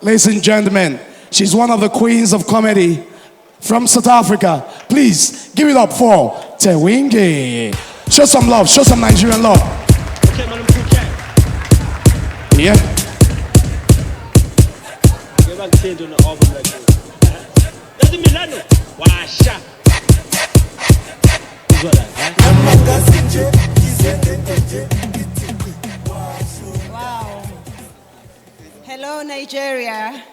ladies and gentlemen, she's one of the queens of comedy from South Africa. Please give it up for Thenjiwe. Show some love, show some Nigerian love. Yeah. Wow. Hello, Nigeria.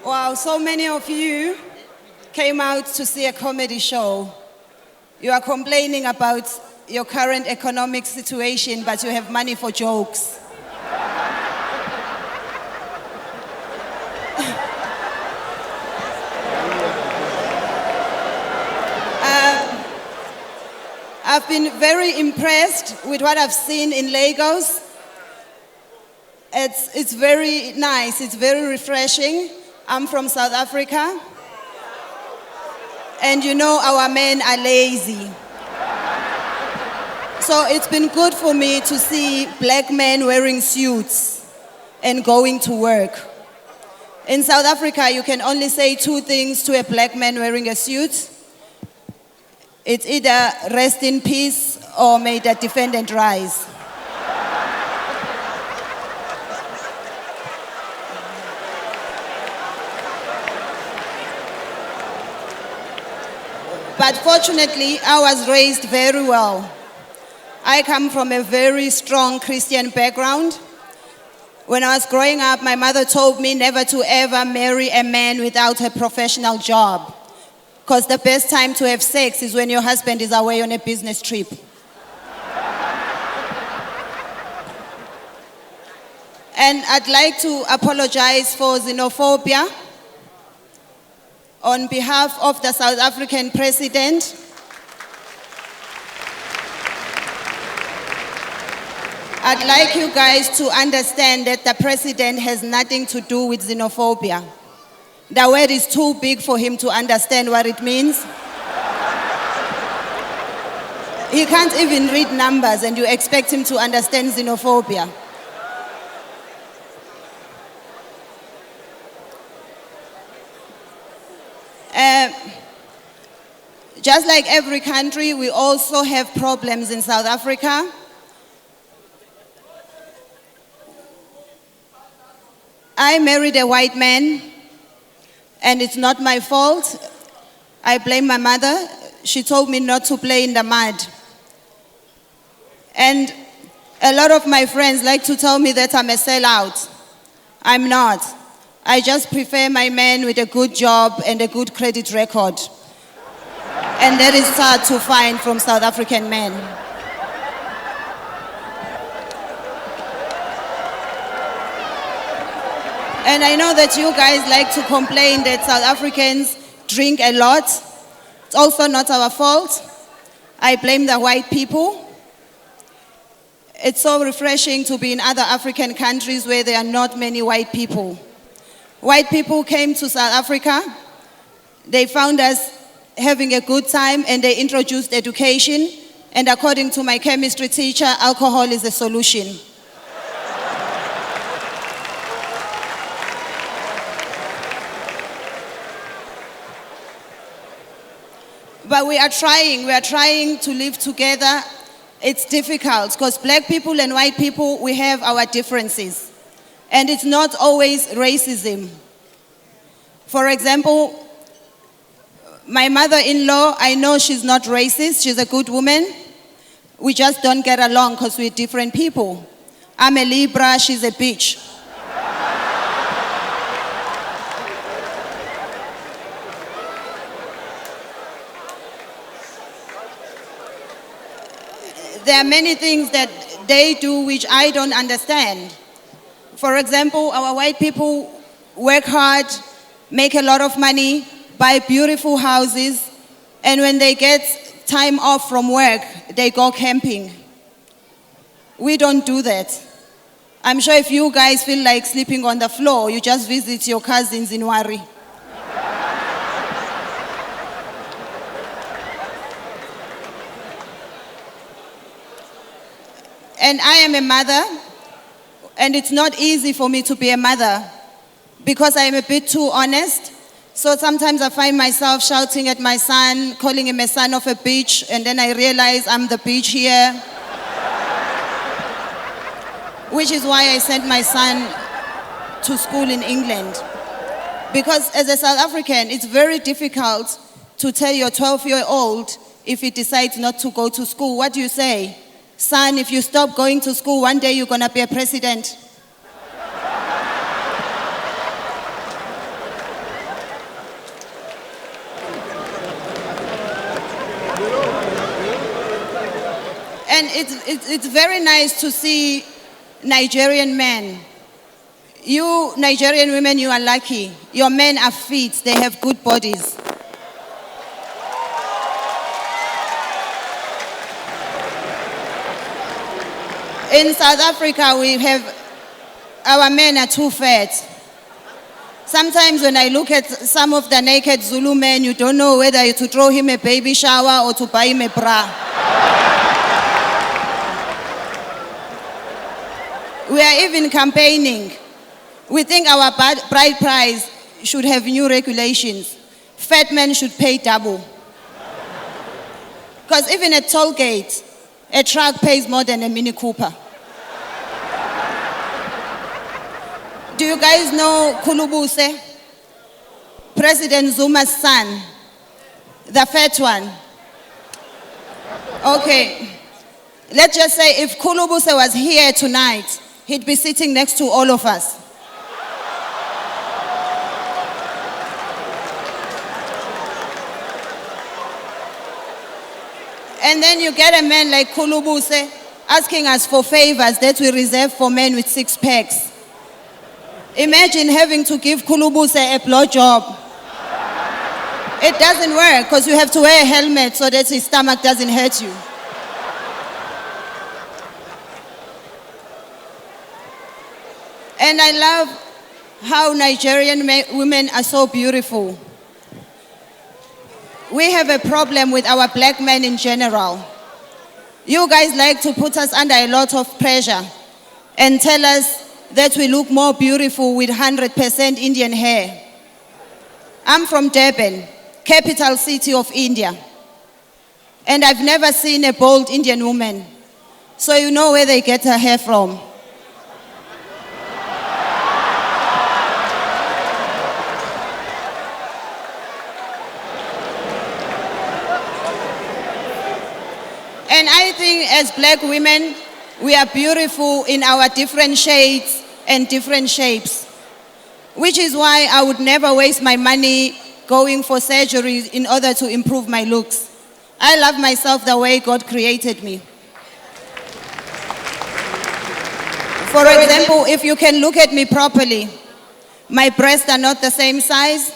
Wow, so many of you came out to see a comedy show. You are complaining about your current economic situation, but you have money for jokes. I've been very impressed with what I've seen in Lagos. It's very nice, it's very refreshing. I'm from South Africa. And you know our men are lazy. So it's been good for me to see black men wearing suits and going to work. In South Africa, you can only say two things to a black man wearing a suit. It's either rest in peace or may the defendant rise. But fortunately, I was raised very well. I come from a very strong Christian background. When I was growing up, my mother told me never to ever marry a man without a professional job, because the best time to have sex is when your husband is away on a business trip. And I'd like to apologize for xenophobia on behalf of the South African president. I'd like you guys to understand that the president has nothing to do with xenophobia. The word is too big for him to understand what it means. He can't even read numbers and you expect him to understand xenophobia. Just like every country, we also have problems in South Africa. I married a white man, and it's not my fault. I blame my mother. She told me not to play in the mud. And a lot of my friends like to tell me that I'm a sellout. I'm not. I just prefer my man with a good job and a good credit record. And that is hard to find from South African men. And I know that you guys like to complain that South Africans drink a lot. It's also not our fault. I blame the white people. It's so refreshing to be in other African countries where there are not many white people. White people came to South Africa. They found us having a good time and they introduced education. And according to my chemistry teacher, alcohol is a solution. But we are trying to live together. It's difficult because black people and white people, we have our differences. And it's not always racism. For example, my mother-in-law, I know she's not racist, she's a good woman. We just don't get along because we're different people. I'm a Libra, she's a bitch. There are many things that they do which I don't understand. For example, our white people work hard, make a lot of money, buy beautiful houses, and when they get time off from work, they go camping. We don't do that. I'm sure if you guys feel like sleeping on the floor, you just visit your cousins in Wari. And I am a mother. And it's not easy for me to be a mother because I am a bit too honest. So sometimes I find myself shouting at my son, calling him a son of a bitch, and then I realize I'm the bitch here. Which is why I sent my son to school in England. Because as a South African, it's very difficult to tell your 12-year-old if he decides not to go to school. What do you say? Son, if you stop going to school, one day you're gonna be a president. And it's very nice to see Nigerian men. You Nigerian women, you are lucky. Your men are fit, they have good bodies. In South Africa, our men are too fat. Sometimes when I look at some of the naked Zulu men, you don't know whether to throw him a baby shower or to buy him a bra. We are even campaigning. We think our bride price should have new regulations. Fat men should pay double. Because even at toll gate, a truck pays more than a Mini Cooper. Do you guys know Kulubuse? President Zuma's son, the fat one. Okay, let's just say if Kulubuse was here tonight, he'd be sitting next to all of us. And then you get a man like Kulubuse asking us for favors that we reserve for men with 6 packs. Imagine having to give Kulubuse a blowjob. It doesn't work because you have to wear a helmet so that his stomach doesn't hurt you. And I love how Nigerian women are so beautiful. We have a problem with our black men in general. You guys like to put us under a lot of pressure and tell us that we look more beautiful with 100% Indian hair. I'm from Durban, capital city of India. And I've never seen a bald Indian woman. So you know where they get her hair from. And I think as black women, we are beautiful in our different shades and different shapes. Which is why I would never waste my money going for surgery in order to improve my looks. I love myself the way God created me. For example, if you can look at me properly, my breasts are not the same size,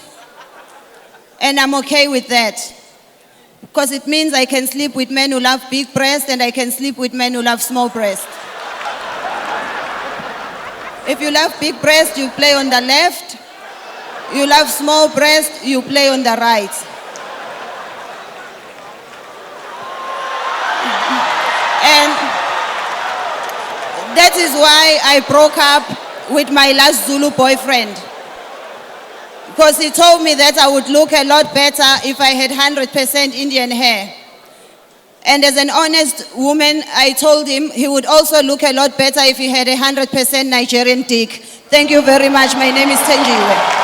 and I'm okay with that. Because it means I can sleep with men who love big breasts and I can sleep with men who love small breasts. If you love big breasts, you play on the left. You love small breasts, you play on the right. And that is why I broke up with my last Zulu boyfriend. Because he told me that I would look a lot better if I had 100% Indian hair. And as an honest woman, I told him he would also look a lot better if he had 100% Nigerian dick. Thank you very much. My name is Thenjiwe.